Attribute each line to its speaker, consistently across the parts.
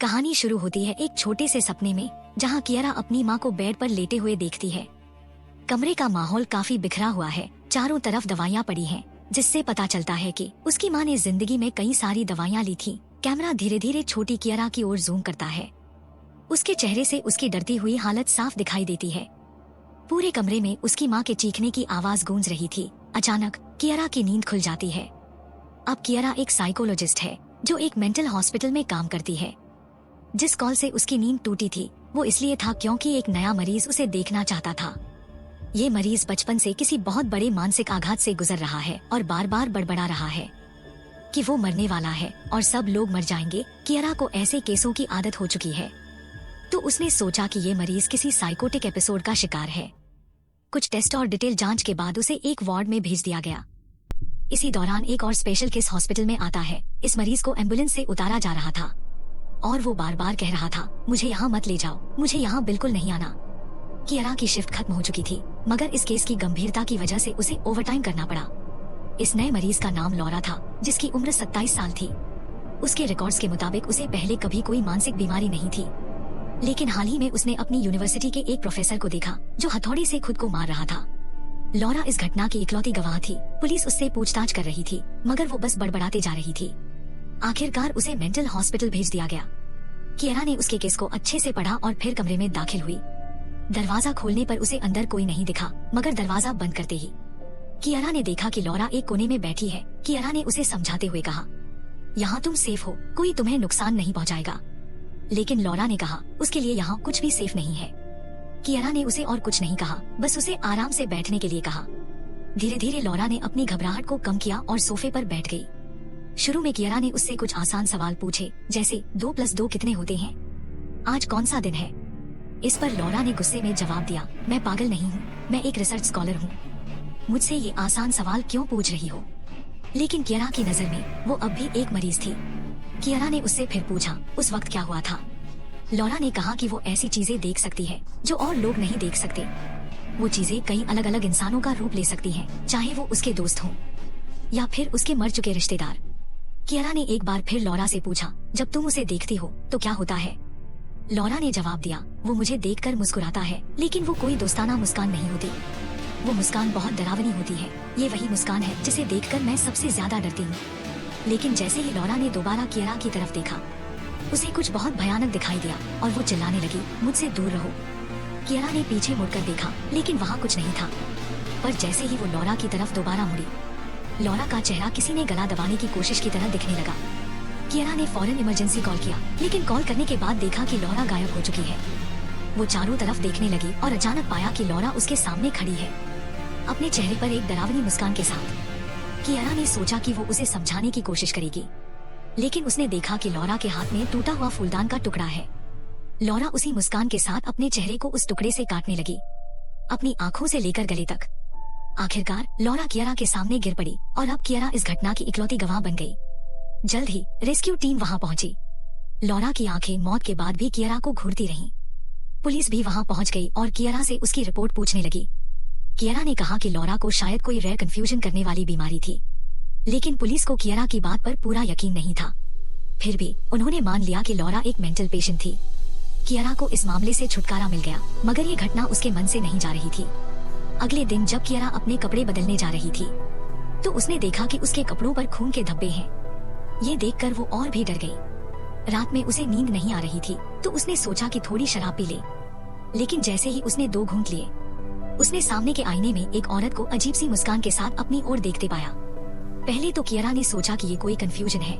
Speaker 1: कहानी शुरू होती है एक छोटे से सपने में, जहां कियारा अपनी माँ को बेड पर लेटे हुए देखती है। कमरे का माहौल काफी बिखरा हुआ है, चारों तरफ दवाइयाँ पड़ी हैं, जिससे पता चलता है कि उसकी माँ ने जिंदगी में कई सारी दवाइयाँ ली थी। कैमरा धीरे धीरे छोटी कियारा की ओर जूम करता है। उसके चेहरे से उसकी डरती हुई हालत साफ दिखाई देती है। पूरे कमरे में उसकी माँ के चीखने की आवाज गूंज रही थी। अचानक कियारा की नींद खुल जाती है। अब कियारा एक साइकोलॉजिस्ट है जो एक मेंटल हॉस्पिटल में काम करती है। जिस कॉल से उसकी नींद टूटी थी वो इसलिए था क्योंकि एक नया मरीज उसे देखना चाहता था। ये मरीज बचपन से किसी बहुत बड़े मानसिक आघात से गुजर रहा है और बार बार बड़बड़ा रहा है कि वो मरने वाला है और सब लोग मर जाएंगे। कियारा को ऐसे केसों की आदत हो चुकी है, तो उसने सोचा कि ये मरीज किसी साइकोटिक एपिसोड का शिकार है। कुछ टेस्ट और डिटेल जांच के बाद उसे एक वार्ड में भेज दिया गया। इसी दौरान एक और स्पेशल केस हॉस्पिटल में आता है। इस मरीज को एम्बुलेंस से उतारा जा रहा था और वो बार बार कह रहा था, मुझे यहाँ मत ले जाओ, मुझे यहाँ बिल्कुल नहीं आना। कियारा की शिफ्ट खत्म हो चुकी थी, मगर इस केस की गंभीरता की वजह से उसे ओवरटाइम करना पड़ा। इस नए मरीज का नाम लॉरा था, जिसकी उम्र 27 साल थी। उसके रिकॉर्ड्स के मुताबिक उसे पहले कभी कोई मानसिक बीमारी नहीं थी, लेकिन हाल ही में उसने अपनी यूनिवर्सिटी के एक प्रोफेसर को देखा जो हथौड़े से खुद को मार रहा था। लॉरा इस घटना की इकलौती गवाह थी। पुलिस उससे पूछताछ कर रही थी, मगर वो बस बड़बड़ाते जा रही थी। आखिरकार उसे मेंटल हॉस्पिटल भेज दिया गया। कियारा ने उसके केस को अच्छे से पढ़ा और फिर कमरे में दाखिल हुई। दरवाजा खोलने पर उसे अंदर कोई नहीं दिखा, मगर दरवाजा बंद करते ही कियारा ने देखा कि लॉरा एक कोने में बैठी है। कियारा ने उसे समझाते हुए कहा, यहाँ तुम सेफ हो, कोई तुम्हें नुकसान नहीं पहुँचाएगा। लेकिन लॉरा ने कहा, उसके लिए यहाँ कुछ भी सेफ नहीं है। कियारा ने उसे और कुछ नहीं कहा, बस उसे आराम से बैठने के लिए कहा। धीरे धीरे लॉरा ने अपनी घबराहट को कम किया और सोफे पर बैठ गई। शुरू में कियारा ने उससे कुछ आसान सवाल पूछे, जैसे 2 + 2 कितने होते हैं, आज कौन सा दिन है। इस पर लॉरा ने गुस्से में जवाब दिया, मैं पागल नहीं हूँ, मैं एक रिसर्च स्कॉलर हूँ, मुझसे ये आसान सवाल क्यों पूछ रही हो। लेकिन कियारा की नजर में वो अब भी एक मरीज थी। कियारा ने उससे फिर पूछा, उस वक्त क्या हुआ था। लॉरा ने कहा कि वो ऐसी चीजें देख सकती है जो और लोग नहीं देख सकते। वो चीजें कई अलग अलग इंसानों का रूप ले सकती हैं, चाहे वो उसके दोस्त हों या फिर उसके मर चुके रिश्तेदार। कियारा ने एक बार फिर लॉरा से पूछा, जब तुम उसे देखती हो तो क्या होता है। लॉरा ने जवाब दिया, वो मुझे देखकर मुस्कुराता है, लेकिन वो कोई दोस्ताना मुस्कान नहीं होती। वो मुस्कान बहुत डरावनी होती है। ये वही मुस्कान है जिसे देखकर मैं सबसे ज्यादा डरती हूँ। लेकिन जैसे ही लॉरा ने दोबारा कियारा की तरफ देखा, उसे कुछ बहुत भयानक दिखाई दिया और वो चिल्लाने लगी, मुझसे दूर रहो। कियारा ने पीछे मुड़कर देखा, लेकिन वहाँ कुछ नहीं था। पर जैसे ही वो लॉरा की तरफ दोबारा मुड़ी, लॉरा का चेहरा किसी ने गला दबाने की कोशिश की तरह दिखने लगा। कियारा ने फौरन इमरजेंसी कॉल किया, लेकिन कॉल करने के बाद देखा कि लॉरा गायब हो चुकी है। वो चारों तरफ देखने लगी और अचानक पाया कि लॉरा उसके सामने खड़ी है, अपने चेहरे पर एक डरावनी मुस्कान के साथ। कियारा ने सोचा कि वो उसे समझाने की कोशिश करेगी, लेकिन उसने देखा कि लॉरा के हाथ में टूटा हुआ फूलदान का टुकड़ा है। लॉरा उसी मुस्कान के साथ अपने चेहरे को उस टुकड़े से काटने लगी, अपनी आंखों से लेकर गले तक। आखिरकार लॉरा कियारा के सामने गिर पड़ी और अब कियारा इस घटना की इकलौती गवाह बन गई। जल्द ही रेस्क्यू टीम वहां पहुंची। लॉरा की आंखें मौत के बाद भी कियारा को घूरती रहीं। पुलिस भी वहां पहुंच गई और कियारा से उसकी रिपोर्ट पूछने लगी। कियारा ने कहा कि लॉरा को शायद कोई रेयर कंफ्यूजन करने वाली बीमारी थी, लेकिन पुलिस को कियारा की बात पर पूरा यकीन नहीं था। फिर भी उन्होंने मान लिया कि लॉरा एक मेंटल पेशेंट थी। कियारा को इस मामले से छुटकारा मिल गया, मगर ये घटना उसके मन से नहीं जा रही थी। अगले दिन जब कियारा अपने कपड़े बदलने जा रही थी, तो उसने देखा कि उसके कपड़ों पर खून के धब्बे हैं। ये देखकर वो और भी डर गई। रात में उसे नींद नहीं आ रही थी, तो उसने सोचा कि थोड़ी शराब पी ले। लेकिन जैसे ही उसने 2 घूंट लिए, उसने सामने के आईने में एक औरत को अजीब सी मुस्कान के साथ अपनी ओर देखते पाया। पहले तो कियारा ने सोचा कि ये कोई कंफ्यूजन है,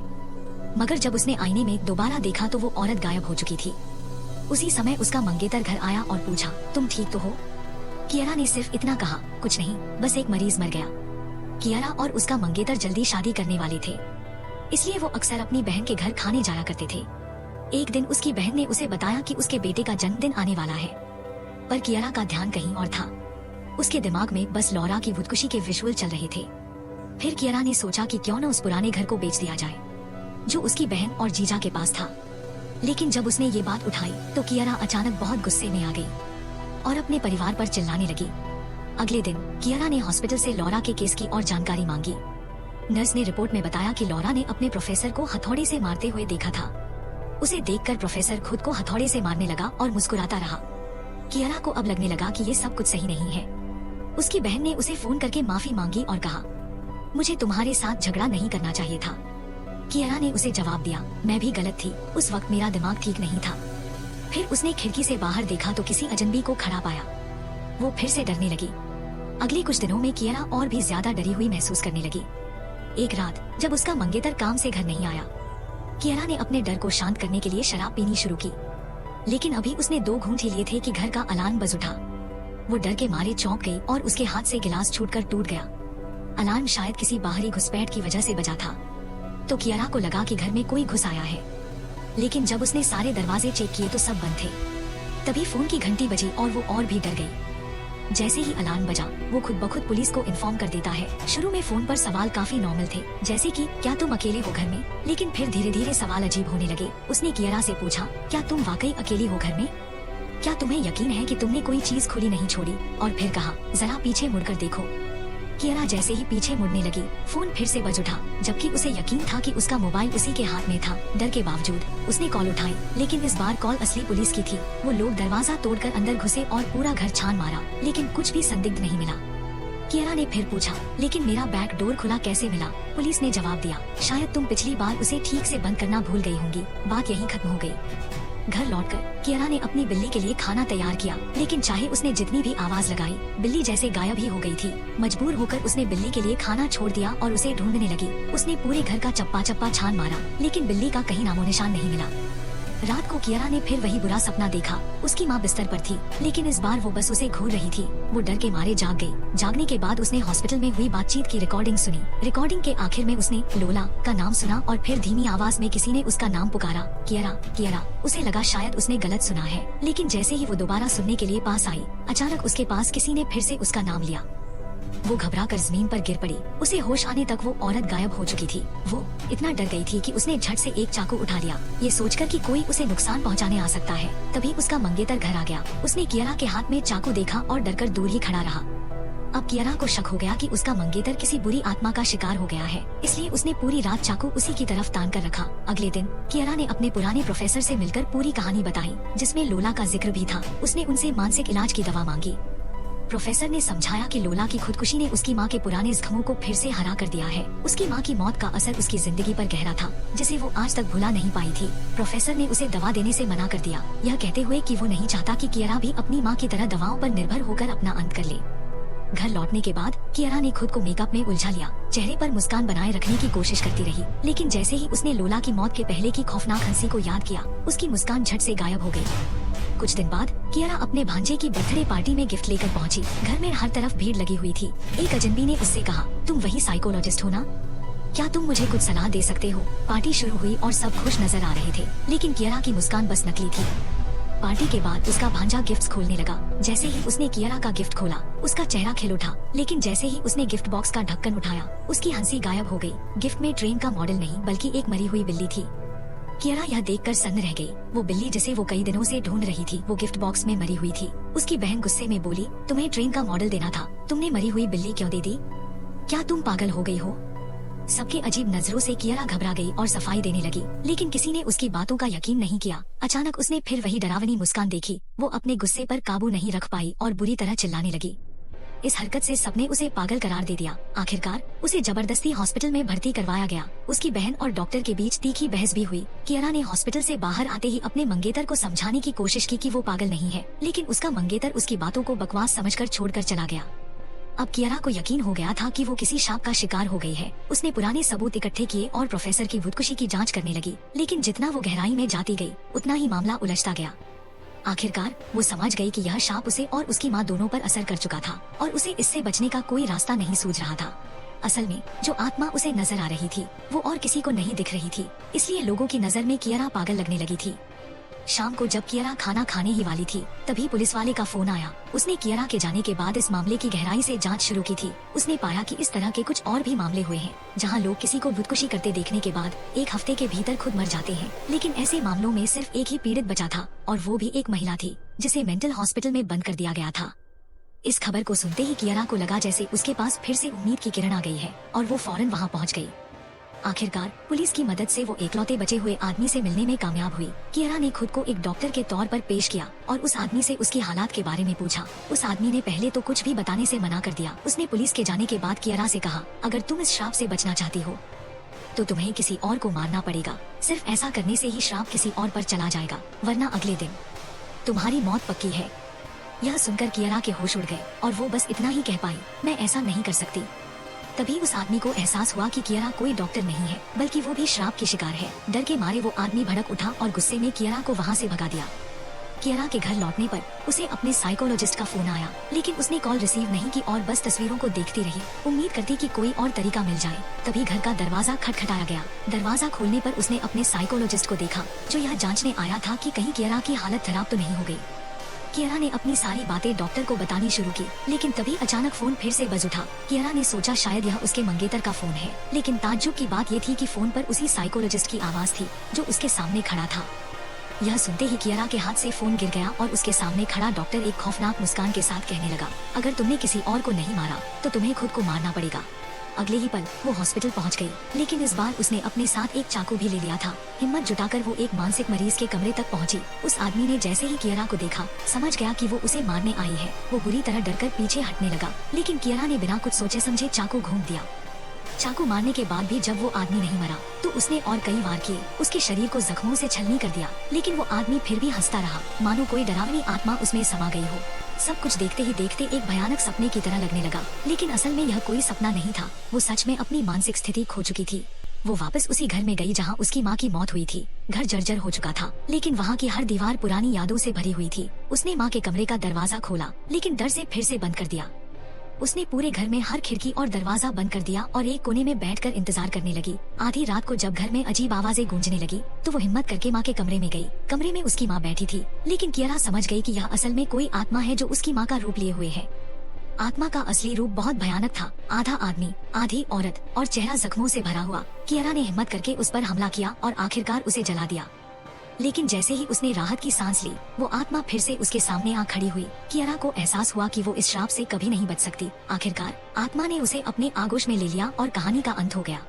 Speaker 1: मगर जब उसने आईने में दोबारा देखा तो वो औरत गायब हो चुकी थी। उसी समय उसका मंगेतर घर आया और पूछा, तुम ठीक तो हो। कियारा ने सिर्फ इतना कहा, कुछ नहीं, बस एक मरीज मर गया। कियारा और उसका मंगेतर जल्दी शादी करने वाले थे, इसलिए वो अक्सर अपनी बहन के घर खाने जाया करते थे। एक दिन उसकी बहन ने उसे बताया कि उसके बेटे का जन्मदिन आने वाला है, पर कियारा का ध्यान कहीं और था। उसके दिमाग में बस लॉरा की खुदकुशी के विजुअल चल रहे थे। फिर कियारा ने सोचा कि क्यों न उस पुराने घर को बेच दिया जाए जो उसकी बहन और जीजा के पास था। लेकिन जब उसने ये बात उठाई तो कियारा अचानक बहुत गुस्से में आ गई और अपने परिवार पर चिल्लाने लगी। अगले दिन कियारा ने हॉस्पिटल से लॉरा के केस की और जानकारी मांगी। नर्स ने रिपोर्ट में बताया कि लॉरा ने अपने प्रोफेसर को हथौड़े से मारते हुए देखा था। उसे देखकर प्रोफेसर खुद को हथौड़े से मारने लगा और मुस्कुराता रहा। कियारा को अब लगने लगा कि ये सब कुछ सही नहीं है। उसकी बहन ने उसे फोन करके माफी मांगी और कहा, मुझे तुम्हारे साथ झगड़ा नहीं करना चाहिए था। कियारा ने उसे जवाब दिया, मैं भी गलत थी, उस वक्त मेरा दिमाग ठीक नहीं था। फिर उसने खिड़की से बाहर देखा तो किसी अजनबी को खड़ा पाया। वो फिर से डरने लगी। अगले कुछ दिनों में कियारा और भी ज्यादा डरी हुई महसूस करने लगी। एक रात जब उसका मंगेतर काम से घर नहीं आया, कियारा ने अपने डर को शांत करने के लिए शराब पीनी शुरू की। लेकिन अभी उसने 2 घूंट ही लिए थे कि घर का अलार्म बज उठा। वो डर के मारे चौंक गई और उसके हाथ से गिलास छूटकर टूट गया। अलार्म शायद किसी बाहरी घुसपैठ की वजह से बजा था। तो कियारा को लगा कि घर में कोई घुस आया है। लेकिन जब उसने सारे दरवाजे चेक किए तो सब बंद थे। तभी फोन की घंटी बजी और वो और भी डर गई। जैसे ही अलार्म बजा, वो खुद ब खुद पुलिस को इन्फॉर्म कर देता है। शुरू में फोन पर सवाल काफी नॉर्मल थे, जैसे कि क्या तुम अकेले हो घर में? लेकिन फिर धीरे धीरे सवाल अजीब होने लगे। उसने कियारा से पूछा, क्या तुम वाकई अकेली हो घर में? क्या तुम्हें यकीन है कि तुमने कोई चीज खुली नहीं छोड़ी? और फिर कहा, जरा पीछे मुड़कर देखो। कियारा जैसे ही पीछे मुड़ने लगी, फोन फिर से बज उठा, जबकि उसे यकीन था कि उसका मोबाइल उसी के हाथ में था। डर के बावजूद उसने कॉल उठाई, लेकिन इस बार कॉल असली पुलिस की थी। वो लोग दरवाजा तोड़कर अंदर घुसे और पूरा घर छान मारा, लेकिन कुछ भी संदिग्ध नहीं मिला। कियारा ने फिर पूछा, लेकिन मेरा बैक डोर खुला कैसे मिला? पुलिस ने जवाब दिया, शायद तुम पिछली बार उसे ठीक से बंद करना भूल गई होंगी। बात यहीं खत्म हो गई। घर लौटकर कियारा ने अपनी बिल्ली के लिए खाना तैयार किया, लेकिन चाहे उसने जितनी भी आवाज लगाई, बिल्ली जैसे गायब ही हो गई थी। मजबूर होकर उसने बिल्ली के लिए खाना छोड़ दिया और उसे ढूंढने लगी। उसने पूरे घर का चप्पा चप्पा छान मारा, लेकिन बिल्ली का कहीं नामो निशान नहीं मिला। रात को कियारा ने फिर वही बुरा सपना देखा। उसकी माँ बिस्तर पर थी, लेकिन इस बार वो बस उसे घूर रही थी। वो डर के मारे जाग गई। जागने के बाद उसने हॉस्पिटल में हुई बातचीत की रिकॉर्डिंग सुनी। रिकॉर्डिंग के आखिर में उसने लोला का नाम सुना और फिर धीमी आवाज में किसी ने उसका नाम पुकारा, कियारा कियारा। उसे लगा शायद उसने गलत सुना है, लेकिन जैसे ही वो दोबारा सुनने के लिए पास आई, अचानक उसके पास किसी ने फिर से उसका नाम लिया। वो घबराकर जमीन पर गिर पड़ी। उसे होश आने तक वो औरत गायब हो चुकी थी। वो इतना डर गई थी कि उसने झट से एक चाकू उठा लिया, ये सोचकर कि कोई उसे नुकसान पहुंचाने आ सकता है। तभी उसका मंगेतर घर आ गया। उसने कियारा के हाथ में चाकू देखा और डरकर दूर ही खड़ा रहा। अब कियारा को शक हो गया कि उसका मंगेतर किसी बुरी आत्मा का शिकार हो गया है, इसलिए उसने पूरी रात चाकू उसी की तरफ तान कर रखा। अगले दिन कियारा ने अपने पुराने प्रोफेसर से मिलकर पूरी कहानी बताई, जिसमें लोला का जिक्र भी था। उसने उनसे मानसिक इलाज की दवा मांगी। प्रोफेसर ने समझाया कि लोला की खुदकुशी ने उसकी माँ के पुराने जख्मों को फिर से हरा कर दिया है। उसकी माँ की मौत का असर उसकी जिंदगी पर गहरा था, जिसे वो आज तक भुला नहीं पाई थी। प्रोफेसर ने उसे दवा देने से मना कर दिया, यह कहते हुए कि वो नहीं चाहता कि कियारा भी अपनी माँ की तरह दवाओं पर निर्भर होकर अपना अंत कर ले। घर लौटने के बाद कियारा ने खुद को मेकअप में उलझा लिया, चेहरे पर मुस्कान बनाए रखने की कोशिश करती रही। लेकिन जैसे ही उसने लोला की मौत के पहले की खौफनाक हंसी को याद किया, उसकी मुस्कान झट से गायब हो गई। कुछ दिन बाद कियारा अपने भांजे की बर्थडे पार्टी में गिफ्ट लेकर पहुंची। घर में हर तरफ भीड़ लगी हुई थी। एक अजनबी ने उससे कहा, तुम वही साइकोलॉजिस्ट हो ना? क्या तुम मुझे कुछ सलाह दे सकते हो? पार्टी शुरू हुई और सब खुश नजर आ रहे थे, लेकिन कियारा की मुस्कान बस नकली थी। पार्टी के बाद उसका भांजा गिफ्ट्स खोलने लगा। जैसे ही उसने कियारा का गिफ्ट खोला, उसका चेहरा खिल उठा, लेकिन जैसे ही उसने गिफ्ट बॉक्स का ढक्कन उठाया, उसकी हंसी गायब हो गई। गिफ्ट में ट्रेन का मॉडल नहीं बल्कि एक मरी हुई बिल्ली थी। कियारा यह देखकर सन्न रह गई। वो बिल्ली जिसे वो कई दिनों से ढूंढ रही थी, वो गिफ्ट बॉक्स में मरी हुई थी। उसकी बहन गुस्से में बोली, तुम्हें ट्रेन का मॉडल देना था, तुमने मरी हुई बिल्ली क्यों दे दी? क्या तुम पागल हो गई हो? सबके अजीब नजरों से कियारा घबरा गई और सफाई देने लगी, लेकिन किसी ने उसकी बातों का यकीन नहीं किया। अचानक उसने फिर वही डरावनी मुस्कान देखी। वो अपने गुस्से पर काबू नहीं रख पाई और बुरी तरह चिल्लाने लगी। इस हरकत से सबने उसे पागल करार दे दिया। आखिरकार उसे जबरदस्ती हॉस्पिटल में भर्ती करवाया गया। उसकी बहन और डॉक्टर के बीच तीखी बहस भी हुई। कियारा ने हॉस्पिटल से बाहर आते ही अपने मंगेतर को समझाने की कोशिश की कि वो पागल नहीं है, लेकिन उसका मंगेतर उसकी बातों को बकवास समझकर छोड़कर चला गया। अब कियारा को यकीन हो गया था कि वो किसी शाप का शिकार हो गई है। उसने पुराने सबूत इकट्ठे किए और प्रोफेसर की खुदकुशी की जांच करने लगी, लेकिन जितना वो गहराई में जाती गई, उतना ही मामला उलझता गया। आखिरकार वो समझ गई कि यह शाप उसे और उसकी माँ दोनों पर असर कर चुका था और उसे इससे बचने का कोई रास्ता नहीं सूझ रहा था। असल में जो आत्मा उसे नजर आ रही थी, वो और किसी को नहीं दिख रही थी, इसलिए लोगों की नजर में कियारा पागल लगने लगी थी। शाम को जब कियारा खाना खाने ही वाली थी, तभी पुलिस वाले का फोन आया। उसने कियारा के जाने के बाद इस मामले की गहराई से जांच शुरू की थी। उसने पाया कि इस तरह के कुछ और भी मामले हुए हैं, जहां लोग किसी को खुदकुशी करते देखने के बाद 1 हफ्ते के भीतर खुद मर जाते हैं। लेकिन ऐसे मामलों में सिर्फ एक ही पीड़ित बचा था, और वो भी एक महिला थी, जिसे मेंटल हॉस्पिटल में बंद कर दिया गया था। इस खबर को सुनते ही कियारा को लगा जैसे उसके पास फिर से उम्मीद की किरण आ गई है, और वो फौरन वहाँ पहुँच गई। आखिरकार पुलिस की मदद से वो एकलौते बचे हुए आदमी से मिलने में कामयाब हुई। कियारा ने खुद को एक डॉक्टर के तौर पर पेश किया और उस आदमी से उसकी हालात के बारे में पूछा। उस आदमी ने पहले तो कुछ भी बताने से मना कर दिया। उसने पुलिस के जाने के बाद कियारा से कहा, अगर तुम इस श्राप से बचना चाहती हो तो तुम्हें किसी और को मारना पड़ेगा। सिर्फ ऐसा करने से ही श्राप किसी और पर चला जाएगा, वरना अगले दिन तुम्हारी मौत पक्की है। यह सुनकर कियारा के होश उड़ गए और वो बस इतना ही कह पाई, मैं ऐसा नहीं कर सकती। तभी उस आदमी को एहसास हुआ कि कियारा कोई डॉक्टर नहीं है, बल्कि वो भी श्राप की शिकार है। डर के मारे वो आदमी भड़क उठा और गुस्से में कियारा को वहाँ से भगा दिया। कियारा के घर लौटने पर उसे अपने साइकोलॉजिस्ट का फोन आया, लेकिन उसने कॉल रिसीव नहीं की और बस तस्वीरों को देखती रही, उम्मीद करती कि कोई और तरीका मिल जाए। तभी घर का दरवाजा खटखटाया गया। दरवाजा खोलने पर उसने अपने साइकोलॉजिस्ट को देखा, जो यह जांचने आया था कि कहीं कियारा की हालत खराब तो नहीं हो गई। कियारा ने अपनी सारी बातें डॉक्टर को बतानी शुरू की, लेकिन तभी अचानक फोन फिर से बज उठा। कियारा ने सोचा शायद यह उसके मंगेतर का फोन है, लेकिन ताज्जुब की बात ये थी कि फोन पर उसी साइकोलॉजिस्ट की आवाज थी जो उसके सामने खड़ा था। यह सुनते ही कियारा के हाथ से फोन गिर गया और उसके सामने खड़ा डॉक्टर एक खौफनाक मुस्कान के साथ कहने लगा, अगर तुमने किसी और को नहीं मारा तो तुम्हें खुद को मारना पड़ेगा। अगले ही पल वो हॉस्पिटल पहुंच गई, लेकिन इस बार उसने अपने साथ एक चाकू भी ले लिया था। हिम्मत जुटाकर वो एक मानसिक मरीज के कमरे तक पहुंची। उस आदमी ने जैसे ही कियारा को देखा, समझ गया कि वो उसे मारने आई है। वो बुरी तरह डरकर पीछे हटने लगा, लेकिन कियारा ने बिना कुछ सोचे समझे चाकू घूम दिया। चाकू मारने के बाद भी जब वो आदमी नहीं मरा तो उसने और कई वार किए, उसके शरीर को जख्मों से छलनी कर दिया, लेकिन वो आदमी फिर भी हंसता रहा, मानो कोई डरावनी आत्मा उसमें समा गई हो। सब कुछ देखते ही देखते एक भयानक सपने की तरह लगने लगा, लेकिन असल में यह कोई सपना नहीं था। वो सच में अपनी मानसिक स्थिति खो चुकी थी। वो वापस उसी घर में गई जहाँ उसकी माँ की मौत हुई थी। घर जर्जर हो चुका था, लेकिन वहाँ की हर दीवार पुरानी यादों से भरी हुई थी। उसने माँ के कमरे का दरवाजा खोला, लेकिन डर से फिर से बंद कर दिया। उसने पूरे घर में हर खिड़की और दरवाजा बंद कर दिया और एक कोने में बैठकर इंतजार करने लगी। आधी रात को जब घर में अजीब आवाजें गूंजने लगी तो वो हिम्मत करके माँ के कमरे में गई। कमरे में उसकी माँ बैठी थी, लेकिन कियारा समझ गई कि यह असल में कोई आत्मा है जो उसकी माँ का रूप लिए हुए है। आत्मा का असली रूप बहुत भयानक था, आधा आदमी आधी औरत और चेहरा जख्मों से भरा हुआ। कियारा ने हिम्मत करके उस पर हमला किया और आखिरकार उसे जला दिया। लेकिन जैसे ही उसने राहत की सांस ली, वो आत्मा फिर से उसके सामने आ खड़ी हुई। कियारा को एहसास हुआ कि वो इस श्राप से कभी नहीं बच सकती। आखिरकार आत्मा ने उसे अपने आगोश में ले लिया और कहानी का अंत हो गया।